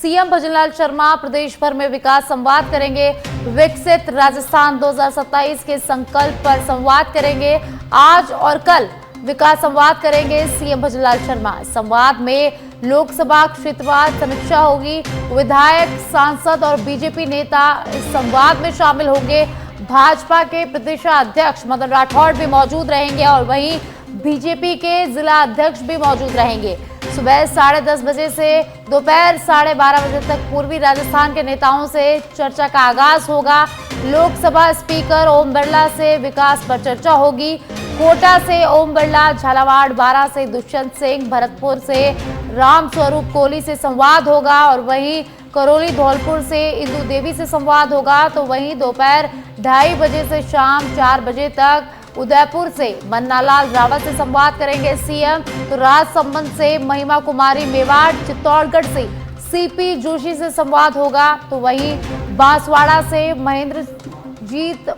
CM Bhajanlal Sharma प्रदेश भर में विकास संवाद करेंगे। विकसित राजस्थान 2027 के संकल्प पर संवाद करेंगे। आज और कल विकास संवाद करेंगे सीएम भजनलाल शर्मा। संवाद में लोकसभा क्षेत्रवार समीक्षा होगी। विधायक, सांसद और बीजेपी नेता इस संवाद में शामिल होंगे। भाजपा के प्रदेशाध्यक्ष मदन राठौड़ भी मौजूद रहेंगे और वहीं बीजेपी के जिला अध्यक्ष भी मौजूद रहेंगे। सुबह 10:30 बजे से दोपहर 12:30 बजे तक पूर्वी राजस्थान के नेताओं से चर्चा का आगाज होगा। लोकसभा स्पीकर ओम बिरला से विकास पर चर्चा होगी। कोटा से ओम बिरला, झालावाड़ बारा से दुष्यंत सिंह, भरतपुर से राम स्वरूप कोहली से संवाद होगा और वहीं करौली धौलपुर से इंदु देवी से संवाद होगा। तो वहीं दोपहर 2:30 बजे से शाम 4 बजे तक उदयपुर से मन्नालाल रावत से संवाद करेंगे सीएम। तो राजसमंद से महिमा कुमारी मेवाड़, चित्तौड़गढ़ से सीपी जोशी से संवाद होगा। तो वहीं बांसवाड़ा से महेंद्रजीत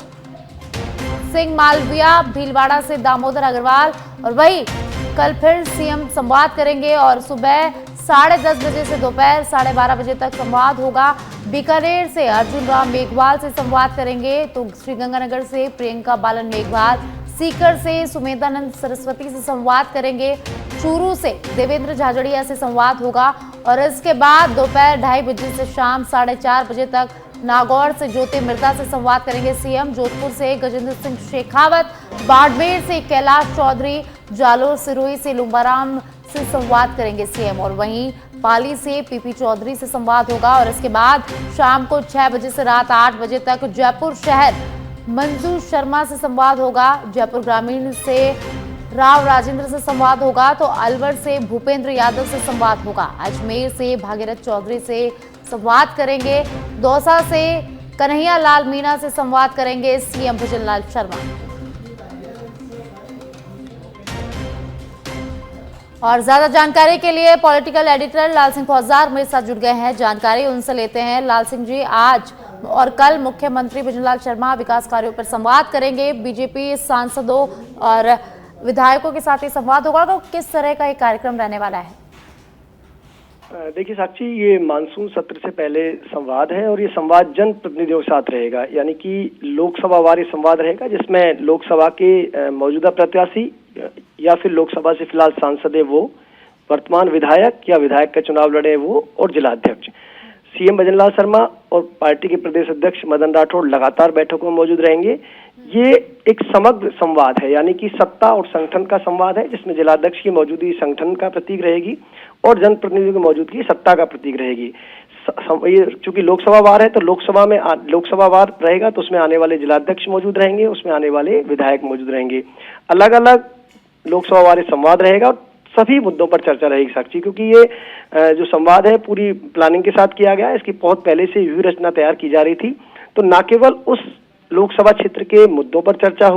सिंह मालविया, भीलवाड़ा से दामोदर अग्रवाल और वहीं कल फिर सीएम संवाद करेंगे और सुबह 10:30 बजे से दोपहर 12:30 बजे तक संवाद होगा। बीकानेर से अर्जुन राम मेघवाल से संवाद करेंगे। तो श्रीगंगानगर से प्रियंका बालन मेघवाल, सीकर से सुमेधानंद सरस्वती से संवाद करेंगे। चूरू से देवेंद्र झाझड़िया से संवाद होगा और इसके बाद दोपहर 2:30 बजे से शाम 4:30 बजे तक नागौर से ज्योति मिर्धा से संवाद करेंगे सीएम। जोधपुर से गजेंद्र सिंह शेखावत, बाड़मेर से कैलाश चौधरी, जालोर सिरोही से लुम्बाराम से संवाद करेंगे सीएम और वहीं पाली से पीपी चौधरी से संवाद होगा और इसके बाद शाम को 6 बजे से रात 8 बजे तक जयपुर शहर मंजू शर्मा से संवाद होगा। जयपुर ग्रामीण से राव राजेंद्र से संवाद होगा। तो अलवर से भूपेंद्र यादव से संवाद होगा। अजमेर से भागीरथ चौधरी से संवाद करेंगे। दौसा से कन्हैया लाल मीणा से संवाद करेंगे सीएम भजनलाल शर्मा। और ज्यादा जानकारी के लिए पॉलिटिकल एडिटर लाल सिंह फौजदार मेरे साथ जुड़ गए हैं। जानकारी उनसे लेते हैं। लाल सिंह जी, आज और कल मुख्यमंत्री भजनलाल शर्मा विकास कार्यों पर संवाद करेंगे। बीजेपी सांसदों और विधायकों के साथ ही संवाद होगा। तो किस तरह का एक कार्यक्रम रहने वाला है? देखिए साक्षी, ये मानसून सत्र से पहले संवाद है और ये संवाद जन प्रतिनिधियों के साथ रहेगा, यानी कि लोकसभा वारी संवाद रहेगा जिसमें लोकसभा के मौजूदा प्रत्याशी या फिर लोकसभा से फिलहाल सांसद है वो, वर्तमान विधायक या विधायक का चुनाव लड़े वो और जिला अध्यक्ष। सीएम भजनलाल शर्मा और पार्टी के प्रदेश अध्यक्ष मदन राठौड़ लगातार बैठकों में मौजूद रहेंगे। ये एक समग्र संवाद है, यानी कि सत्ता और संगठन का संवाद है जिसमें जिलाध्यक्ष की मौजूदगी संगठन का प्रतीक रहेगी और जनप्रतिनिधियों की मौजूदगी सत्ता का प्रतीक रहेगी। ये चूंकि लोकसभा वार है तो लोकसभा में लोकसभा वार रहेगा तो उसमें आने वाले जिलाध्यक्ष मौजूद रहेंगे, उसमें आने वाले विधायक मौजूद रहेंगे। अलग अलग लोकसभा वार संवाद रहेगा और सभी मुद्दों पर चर्चा रहेगी साक्षी, क्योंकि ये जो संवाद है पूरी प्लानिंग के साथ किया गया है। इसकी बहुत पहले से व्यूह रचना तैयार की जा रही थी। तो न केवल उस लोकसभा क्षेत्र के मुद्दों पर चर्चा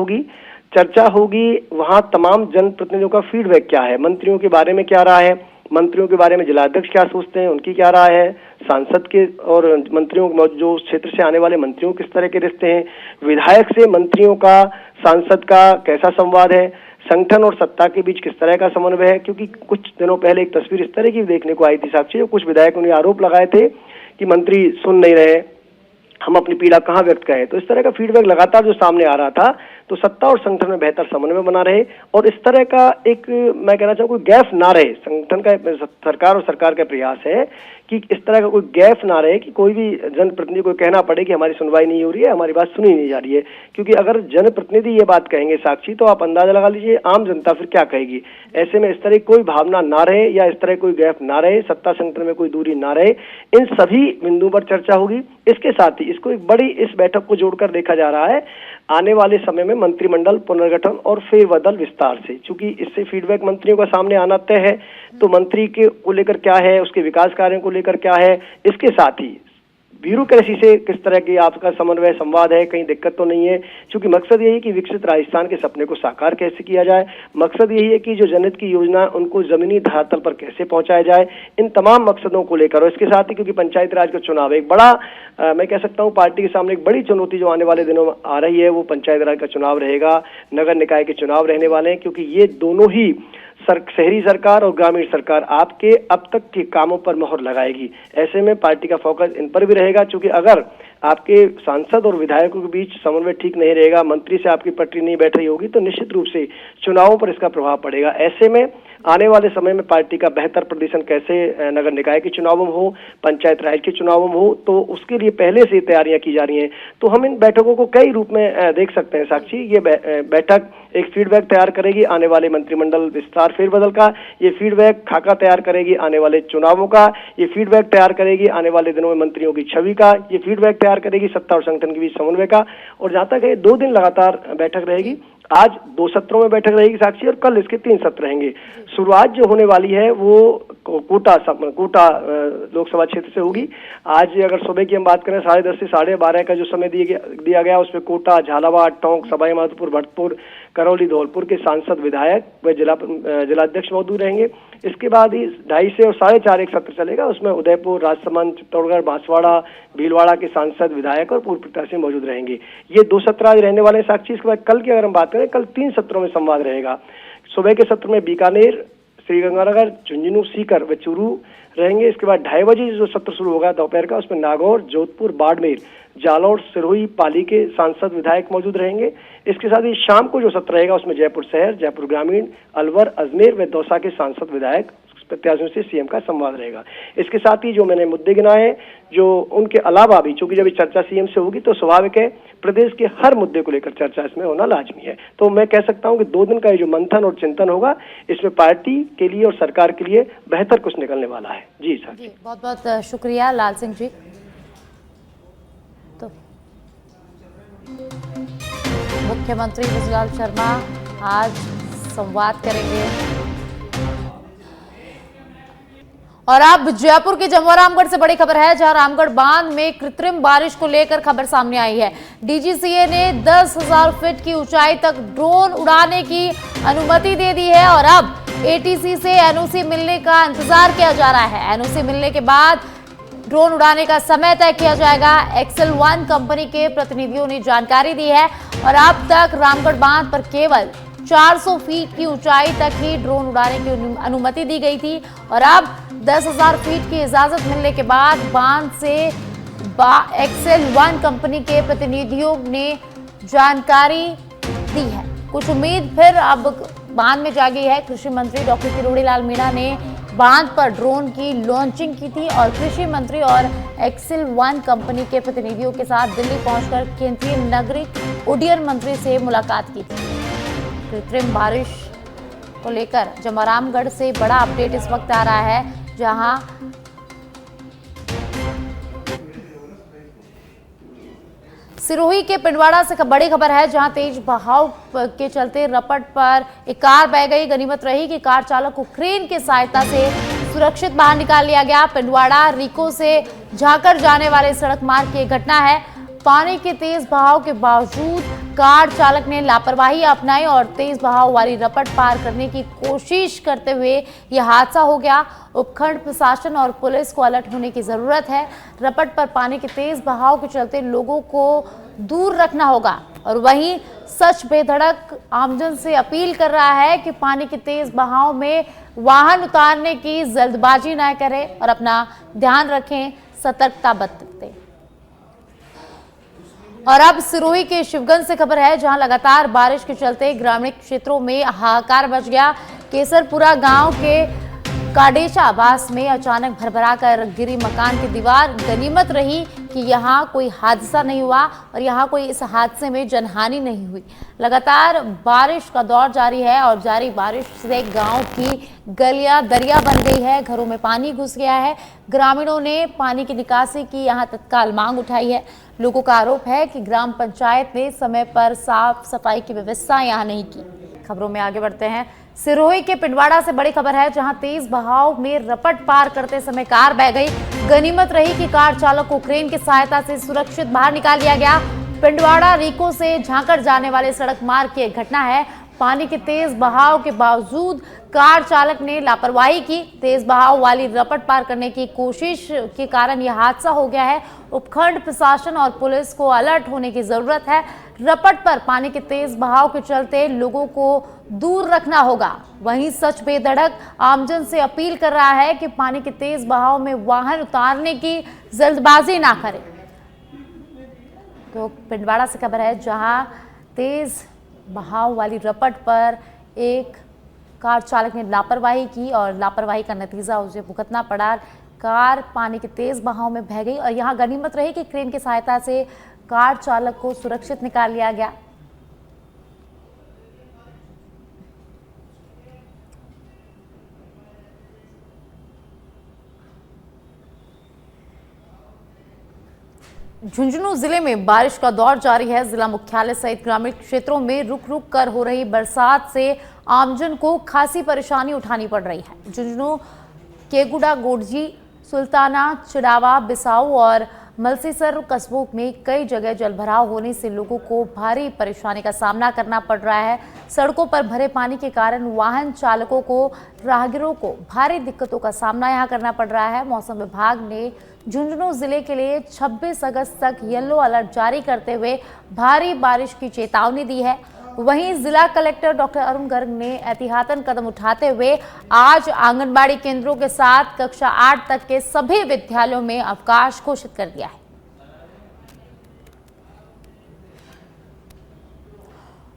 होगी, वहां तमाम जनप्रतिनिधियों का फीडबैक क्या है, मंत्रियों के बारे में क्या रहा है, मंत्रियों के बारे में जिलाध्यक्ष क्या सोचते हैं, उनकी क्या राय है, सांसद के और मंत्रियों जो क्षेत्र से आने वाले मंत्रियों किस तरह के रिश्ते हैं, विधायक से मंत्रियों का सांसद का कैसा संवाद है, संगठन और सत्ता के बीच किस तरह का समन्वय है। क्योंकि कुछ दिनों पहले एक तस्वीर इस तरह की देखने को आई थी साक्षी, कुछ विधायकों ने आरोप लगाए थे कि मंत्री सुन नहीं रहे, हम अपनी पीड़ा कहाँ व्यक्त करें। तो इस तरह का फीडबैक लगातार जो सामने आ रहा था, तो सत्ता और संगठन में बेहतर समन्वय बना रहे और इस तरह का एक, मैं कहना चाहूँ, कोई गैप ना रहे। संगठन का, सरकार और सरकार का प्रयास है कि इस तरह का कोई गैप ना रहे कि कोई भी जनप्रतिनिधि को कहना पड़े कि हमारी सुनवाई नहीं हो रही है, हमारी बात सुनी नहीं जा रही है। क्योंकि अगर जनप्रतिनिधि ये बात कहेंगे साक्षी, तो आप अंदाजा लगा लीजिए आम जनता फिर क्या कहेगी। ऐसे में इस तरह कोई भावना ना रहे या इस तरह कोई गैप ना रहे, सत्ता संगठन में कोई दूरी ना रहे, इन सभी बिंदुओं पर चर्चा होगी। इसके साथ ही इसको एक बड़ी इस बैठक को जोड़कर देखा जा रहा है आने वाले समय में मंत्रिमंडल पुनर्गठन और फेरबदल विस्तार से। चूंकि इससे फीडबैक मंत्रियों का सामने आना तय है, तो मंत्री के को लेकर क्या है, उसके विकास कार्यों को लेकर क्या है, इसके साथ ही ब्यूरोक्रेसी से किस तरह की आपका समन्वय संवाद है, कहीं दिक्कत तो नहीं है। क्योंकि मकसद यही है कि विकसित राजस्थान के सपने को साकार कैसे किया जाए, मकसद यही है कि जो जनहित की योजना उनको जमीनी धरातल पर कैसे पहुंचाया जाए। इन तमाम मकसदों को लेकर और इसके साथ ही क्योंकि पंचायती राज का चुनाव एक बड़ा, मैं कह सकता हूं पार्टी के सामने एक बड़ी चुनौती जो आने वाले दिनों में आ रही है, वो पंचायती राज का चुनाव रहेगा, नगर निकाय के चुनाव रहने वाले हैं। क्योंकि ये दोनों ही शहरी सरकार और ग्रामीण सरकार आपके अब तक के कामों पर मोहर लगाएगी। ऐसे में पार्टी का फोकस इन पर भी रहेगा, क्योंकि अगर आपके सांसद और विधायकों के बीच समन्वय ठीक नहीं रहेगा, मंत्री से आपकी पटरी नहीं बैठ रही होगी, तो निश्चित रूप से चुनावों पर इसका प्रभाव पड़ेगा। ऐसे में आने वाले समय में पार्टी का बेहतर प्रदर्शन कैसे नगर निकाय के चुनावों में हो, पंचायत राज के चुनावों में हो, तो उसके लिए पहले से तैयारियां की जा रही हैं। तो हम इन बैठकों को कई रूप में देख सकते हैं साक्षी। ये बैठक एक फीडबैक तैयार करेगी आने वाले मंत्रिमंडल विस्तार फेरबदल का, ये फीडबैक खाका तैयार करेगी आने वाले चुनावों का, ये फीडबैक तैयार करेगी आने वाले दिनों में मंत्रियों की छवि का, ये फीडबैक तैयार करेगी सत्ता और संगठन के बीच समन्वय का। और जहां तक है 2 दिन लगातार बैठक रहेगी, आज 2 सत्रों में बैठक रहेगी साक्षी, और कल इसके 3 सत्र रहेंगे। शुरुआत जो होने वाली है वो कोटा लोकसभा क्षेत्र से होगी। आज अगर सुबह की हम बात करें 10:30 से 12:30 का जो समय दिया गया, उसमें कोटा, झालावाड़, टोंक, सवाई माधोपुर, भरतपुर, करौली, धौलपुर के सांसद, विधायक व जिलाध्यक्ष मौजूद रहेंगे। इसके बाद ही 2:30 से और 4:30 एक सत्र चलेगा, उसमें उदयपुर, राजसमंद, चित्तौड़गढ़, बांसवाड़ा, भीलवाड़ा के सांसद, विधायक और पूर्व प्रत्याशी मौजूद रहेंगे। ये 2 सत्र आज रहने वाले हैं साक्षी। इसके बाद कल की अगर हम बात करें, कल 3 सत्रों में संवाद रहेगा। सुबह के सत्र में बीकानेर, श्रीगंगानगर, झुंझुनू, सीकर व चूरू रहेंगे। इसके बाद 2:30 बजे जो सत्र शुरू होगा दोपहर का, उसमें नागौर, जोधपुर, बाड़मेर, जालौर, सिरोही, पाली के सांसद, विधायक मौजूद रहेंगे। इसके साथ ही शाम को जो सत्र रहेगा उसमें जयपुर शहर, जयपुर ग्रामीण, अलवर, अजमेर व दौसा के सांसद, विधायक प्रत्याशियों से सीएम का संवाद रहेगा। इसके साथ ही जो मैंने मुद्दे गिनाए, जो उनके अलावा भी, चूंकि जब चर्चा सीएम से होगी तो स्वाभाविक है प्रदेश के हर मुद्दे को लेकर चर्चा इसमें होना लाजमी है। तो मैं कह सकता हूं कि 2 दिन का ये जो मंथन और चिंतन होगा, इसमें पार्टी के लिए और सरकार के लिए बेहतर कुछ निकलने वाला है। जी सर, बहुत बहुत शुक्रिया लाल सिंह जी। तो मुख्यमंत्री भुजलाल शर्मा आज संवाद करेंगे। और अब जयपुर के जमुआ रामगढ़ से बड़ी खबर है, जहां रामगढ़ बांध में कृत्रिम बारिश को लेकर खबर सामने आई है। डीजीसीए ने 10,000 फीट की ऊंचाई तक ड्रोन उड़ाने की अनुमति दे दी है और अब एटीसी से एनओसी मिलने का इंतजार किया जा रहा है। एनओसी मिलने के बाद ड्रोन उड़ाने का समय तय किया जाएगा। एक्सेल वन कंपनी के प्रतिनिधियों ने जानकारी दी है और अब तक रामगढ़ बांध पर केवल 400 फीट की ऊंचाई तक ही ड्रोन उड़ाने की अनुमति दी गई थी और अब 10,000 फीट की इजाजत मिलने के बाद बांध से एक्सेल वन कंपनी के प्रतिनिधियों ने जानकारी दी है। कुछ उम्मीद फिर अब बांध में जागी है। कृषि मंत्री डॉक्टर किरोड़ी लाल मीणा ने बांध पर ड्रोन की लॉन्चिंग की थी और कृषि मंत्री और एक्सेल वन कंपनी के प्रतिनिधियों के साथ दिल्ली पहुंचकर केंद्रीय नागरिक उड्डयन मंत्री से मुलाकात की थी। कृत्रिम बारिश को लेकर जमुआरामगढ़ से बड़ा अपडेट इस वक्त आ रहा है, जहां सिरोही के पिंडवाड़ा से बड़ी खबर है, जहां तेज बहाव के चलते रपट पर एक कार बह गई। गनीमत रही कि कार चालक को क्रेन की सहायता से सुरक्षित बाहर निकाल लिया गया। पिंडवाड़ा रीको से झाकर जाने वाले सड़क मार्ग की घटना है। पानी के तेज बहाव के बावजूद कार चालक ने लापरवाही अपनाई और तेज बहाव वाली रपट पार करने की कोशिश करते हुए यह हादसा हो गया। उपखंड प्रशासन और पुलिस को अलर्ट होने की जरूरत है। रपट पर पानी के तेज बहाव के चलते लोगों को दूर रखना होगा और वहीं सच बेधड़क आमजन से अपील कर रहा है कि पानी के तेज बहाव में वाहन उतारने की जल्दबाजी न करें और अपना ध्यान रखें, सतर्कता बरतें। और अब सिरोही के शिवगंज से खबर है, जहां लगातार बारिश के चलते ग्रामीण क्षेत्रों में हाहाकार मच गया। केसरपुरा गांव के काडेशा आवास में अचानक भरभरा कर गिरी मकान की दीवार। गनीमत रही कि यहां कोई हादसा नहीं हुआ और यहां कोई इस हादसे में जनहानि नहीं हुई। लगातार बारिश का दौर जारी है और जारी बारिश से गांव की गलियां दरिया बन गई है, घरों में पानी घुस गया है। ग्रामीणों ने पानी की निकासी की यहां तत्काल मांग उठाई है। लोगों का आरोप है कि ग्राम पंचायत ने समय पर साफ सफाई की व्यवस्था यहां नहीं की। खबरों में आगे बढ़ते हैं। सिरोही के पिंडवाड़ा से बड़ी खबर है, जहां तेज बहाव में रपट पार करते समय कार बह गई। गनीमत रही कि कार चालक को क्रेन की सहायता से सुरक्षित बाहर निकाल लिया गया। पिंडवाड़ा रीको से झांकड़ जाने वाले सड़क मार्ग की एक घटना है। पानी के तेज बहाव के बावजूद कार चालक ने लापरवाही की। तेज बहाव वाली रपट पार करने की कोशिश के कारण यह हादसा हो गया है। उपखंड प्रशासन और पुलिस को अलर्ट होने की जरूरत है। रपट पर पानी के तेज बहाव के चलते लोगों को दूर रखना होगा। वहीं सच बेधड़क आमजन से अपील कर रहा है कि पानी के तेज बहाव में वाहन उतारने की जल्दबाजी ना करें। तो पिंडवाड़ा से खबर है, जहां तेज बहाव वाली रपट पर एक कार चालक ने लापरवाही की और लापरवाही का नतीजा उसे भुगतना पड़ा। कार पानी के तेज बहाव में बह गई और यहां गनीमत रही कि क्रेन की सहायता से कार चालक को सुरक्षित निकाल लिया गया। झुंझुनू जिले में बारिश का दौर जारी है। जिला मुख्यालय सहित ग्रामीण क्षेत्रों में रुक रुक कर हो रही बरसात से आमजन को खासी परेशानी उठानी पड़ रही है। झुंझुनू, केगुड़ा, गोडजी, सुल्ताना, चिड़ावा, बिसाऊ और मलसीसर कस्बों में कई जगह जलभराव होने से लोगों को भारी परेशानी का सामना करना पड़ रहा है। सड़कों पर भरे पानी के कारण वाहन चालकों को, राहगीरों को भारी दिक्कतों का सामना यहां करना पड़ रहा है। मौसम विभाग ने झुंझुनू जिले के लिए 26 अगस्त तक येलो अलर्ट जारी करते हुए भारी बारिश की चेतावनी दी है। वहीं जिला कलेक्टर डॉक्टर अरुण गर्ग ने एहतियातन कदम उठाते हुए आज आंगनबाड़ी केंद्रों के साथ कक्षा 8 तक के सभी विद्यालयों में अवकाश घोषित कर दिया है।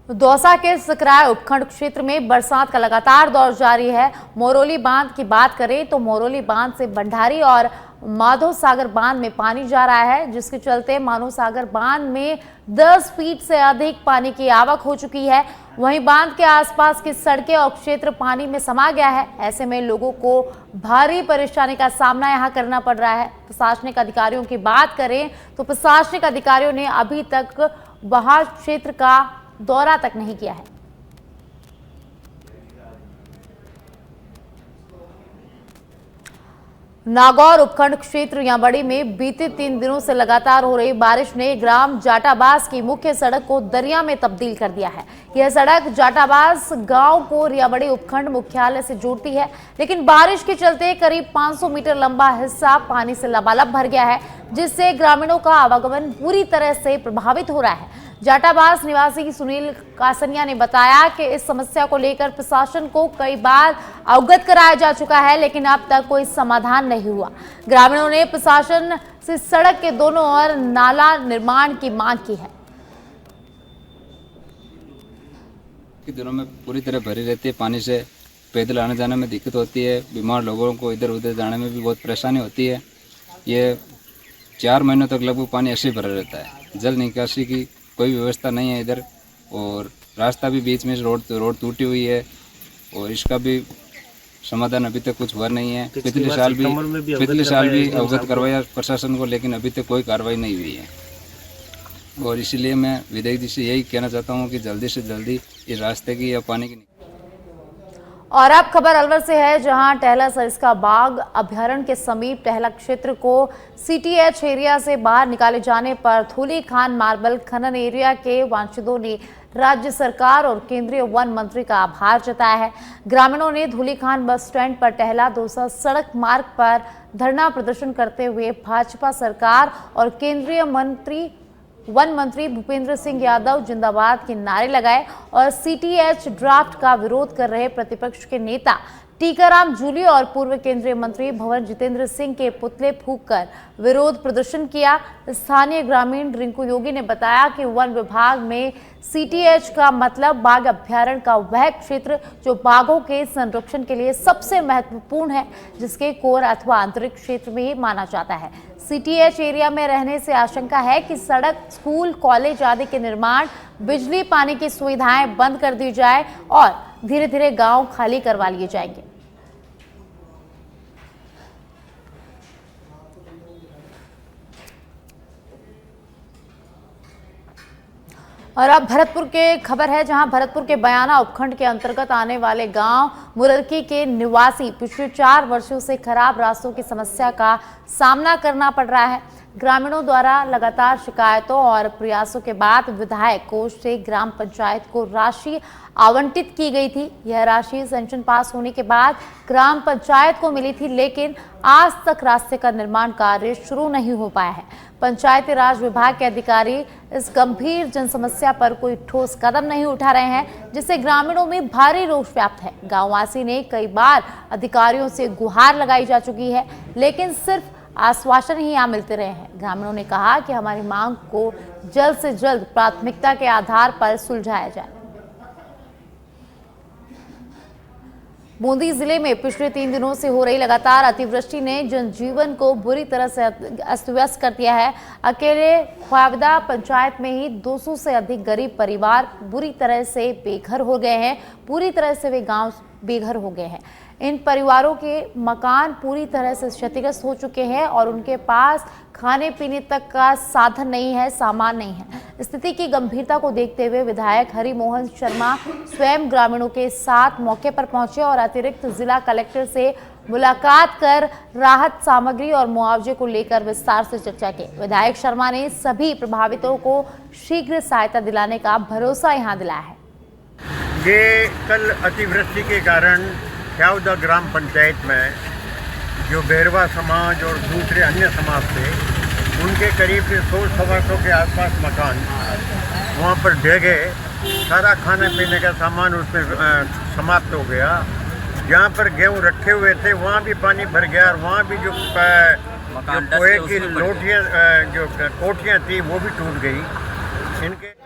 दौसा के सकराय उपखंड क्षेत्र में बरसात का लगातार दौर जारी है। मोरोली बांध की बात करें तो मोरोली बांध से भंडारी और माधव सागर बांध में पानी जा रहा है, जिसके चलते माधव सागर बांध में 10 फीट से अधिक पानी की आवक हो चुकी है। वहीं बांध के आसपास की सड़कें और क्षेत्र पानी में समा गया है। ऐसे में लोगों को भारी परेशानी का सामना यहां करना पड़ रहा है। प्रशासनिक अधिकारियों की बात करें तो प्रशासनिक अधिकारियों ने अभी तक वहां क्षेत्र का दौरा तक नहीं किया है। नागौर उपखंड क्षेत्र याबड़ी में बीते 3 दिनों से लगातार हो रही बारिश ने ग्राम जाटाबास की मुख्य सड़क को दरिया में तब्दील कर दिया है। यह सड़क जाटाबास गांव को रियाबड़ी उपखंड मुख्यालय से जोड़ती है, लेकिन बारिश के चलते करीब 500 मीटर लंबा हिस्सा पानी से लबालब भर गया है, जिससे ग्रामीणों का आवागमन पूरी तरह से प्रभावित हो रहा है। जाटाबास निवासी सुनील कासनिया ने बताया कि इस समस्या को लेकर प्रशासन को कई बार अवगत कराया जा चुका है, लेकिन अब तक कोई समाधान नहीं हुआ। ग्रामीणों ने प्रशासन से सड़क के दोनों ओर नाला निर्माण की मांग की है। दिनों में पूरी तरह भरी रहती है पानी से, पैदल आने जाने में दिक्कत होती है, बीमार लोगों को इधर उधर जाने में भी बहुत परेशानी होती है। ये 4 महीनों तक लगभग पानी ऐसे ही भरा रहता है। जल निकासी की कोई व्यवस्था नहीं है इधर, और रास्ता भी बीच में रोड टूटी हुई है, और इसका भी समाधान अभी तक कुछ हुआ नहीं है। पिछले साल भी अवगत करवाया प्रशासन को, लेकिन अभी तक कोई कार्रवाई नहीं हुई है। और इसीलिए मैं विधायक जी से यही कहना चाहता हूँ कि जल्दी से जल्दी इस रास्ते की या पानी की। और अब खबर अलवर से है, जहां टहला सरिस्का बाग अभ्यारण्य के समीप टहला क्षेत्र को सीटीएच एरिया से बाहर निकाले जाने पर धूली खान मार्बल खनन एरिया के वांछितों ने राज्य सरकार और केंद्रीय वन मंत्री का आभार जताया है। ग्रामीणों ने धूली खान बस स्टैंड पर टहला दौसा सड़क मार्ग पर धरना प्रदर्शन करते हुए भाजपा सरकार और केंद्रीय वन मंत्री भूपेंद्र सिंह यादव जिंदाबाद के नारे लगाए और सीटीएच ड्राफ्ट का विरोध कर रहे प्रतिपक्ष के नेता टीकाराम जूली और पूर्व केंद्रीय मंत्री भवन जितेंद्र सिंह के पुतले फूंककर विरोध प्रदर्शन किया। स्थानीय ग्रामीण रिंकू योगी ने बताया कि वन विभाग में सीटीएच का मतलब बाघ अभ्यारण्य का वह क्षेत्र जो बाघों के संरक्षण के लिए सबसे महत्वपूर्ण है, जिसके कोर अथवा आंतरिक क्षेत्र में ही माना जाता है। सीटीएच एरिया में रहने से आशंका है कि सड़क, स्कूल, कॉलेज आदि के निर्माण, बिजली, पानी की सुविधाएं बंद कर दी जाए और धीरे धीरे गांव खाली करवा लिए जाएंगे। और अब भरतपुर के खबर है, जहां भरतपुर के बयाना उपखंड के अंतर्गत आने वाले गांव मुररकी के निवासी पिछले 4 वर्षों से खराब रास्तों की समस्या का सामना करना पड़ रहा है। ग्रामीणों द्वारा लगातार शिकायतों और प्रयासों के बाद विधायक कोष से ग्राम पंचायत को राशि आवंटित की गई थी। यह राशि सैंक्शन पास होने के बाद ग्राम पंचायत को मिली थी, लेकिन आज तक रास्ते का निर्माण कार्य शुरू नहीं हो पाया है। पंचायती राज विभाग के अधिकारी इस गंभीर जन समस्या पर कोई ठोस कदम नहीं उठा रहे हैं, जिससे ग्रामीणों में भारी रोष व्याप्त है। गांववासी ने कई बार अधिकारियों से गुहार लगाई जा चुकी है, लेकिन सिर्फ आश्वासन ही यहाँ मिलते रहे हैं। ग्रामीणों ने कहा कि हमारी मांग को जल्द से जल्द प्राथमिकता के आधार पर सुलझाया जाए। बूंदी जिले में पिछले 3 दिनों से हो रही लगातार अतिवृष्टि ने जनजीवन को बुरी तरह से अस्त व्यस्त कर दिया है। अकेले ख्वाबदा पंचायत में ही 200 से अधिक गरीब परिवार बुरी तरह से बेघर हो गए हैं। पूरी तरह से वे गांव बेघर हो गए हैं। इन परिवारों के मकान पूरी तरह से क्षतिग्रस्त हो चुके हैं और उनके पास खाने पीने तक का साधन नहीं है, सामान नहीं है। स्थिति की गंभीरता को देखते हुए विधायक हरिमोहन शर्मा स्वयं ग्रामीणों के साथ मौके पर पहुंचे और अतिरिक्त जिला कलेक्टर से मुलाकात कर राहत सामग्री और मुआवजे को लेकर विस्तार से चर्चा की। विधायक शर्मा ने सभी प्रभावितों को शीघ्र सहायता दिलाने का भरोसा यहां दिलाया है। ये कल अतिवृष्टि के कारण ख्याबदा ग्राम पंचायत में जो बेरवा समाज और दूसरे अन्य समाज थे, उनके करीब 100-125 के आसपास मकान वहाँ पर ढह गए। सारा खाने पीने का सामान उसमें समाप्त हो गया। जहाँ पर गेहूँ रखे हुए थे वहाँ भी पानी भर गया और वहाँ भी जो कोए की लोटियाँ जो कोठियाँ थी वो भी टूट गई। इनके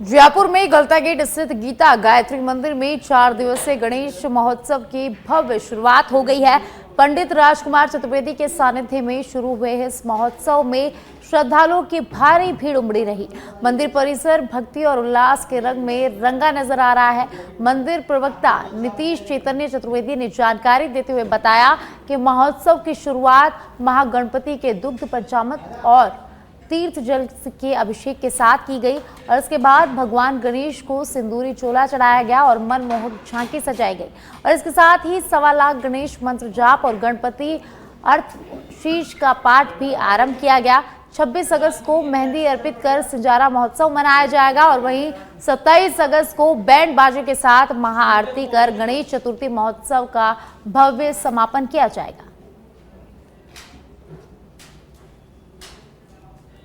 जयपुर में गलता गेट स्थित गीता गायत्री मंदिर में 4 दिवसीय गणेश महोत्सव की भव्य शुरुआत हो गई है। पंडित राजकुमार चतुर्वेदी के सानिध्य में शुरू हुए इस महोत्सव में श्रद्धालुओं की भारी भीड़ उमड़ी रही। मंदिर परिसर भक्ति और उल्लास के रंग में रंगा नजर आ रहा है। मंदिर प्रवक्ता नीतीश चैतन्य चतुर्वेदी ने जानकारी देते हुए बताया कि महोत्सव की शुरुआत महागणपति के दुग्ध पंचामृत और तीर्थ जल के अभिषेक के साथ की गई और इसके बाद भगवान गणेश को सिंदूरी चोला चढ़ाया गया और मनमोहक झांकी सजाई गई और इसके साथ ही 1.25 लाख गणेश मंत्र जाप और गणपति अर्थ शीश का पाठ भी आरंभ किया गया। 26 अगस्त को मेहंदी अर्पित कर सिंजारा महोत्सव मनाया जाएगा और वहीं 27 अगस्त को बैंड बाजे के साथ महाआरती कर गणेश चतुर्थी महोत्सव का भव्य समापन किया जाएगा।